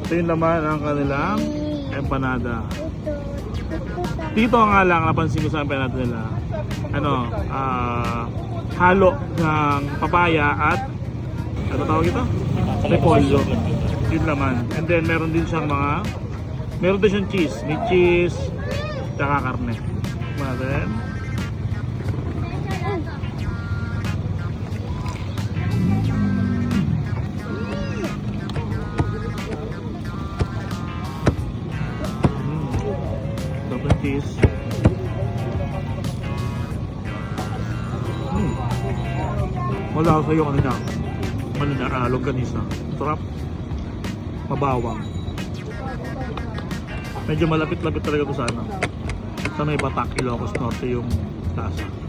Ito yung laman ng kanilang empanada. Dito nga lang napansin ko sa empanada nila, ano, halo ng papaya at ano tawag ito? Repolyo. Yung laman. And then meron din siyang meron din siyang cheese. May cheese tsaka karne. Then double cheese. Wala sa iyo kanina. Longganisa. Sarap. Mabawang. Medyo malapit-lapit talaga ito sa ano. Sa may Batak, Ilocos Norte yung lasa.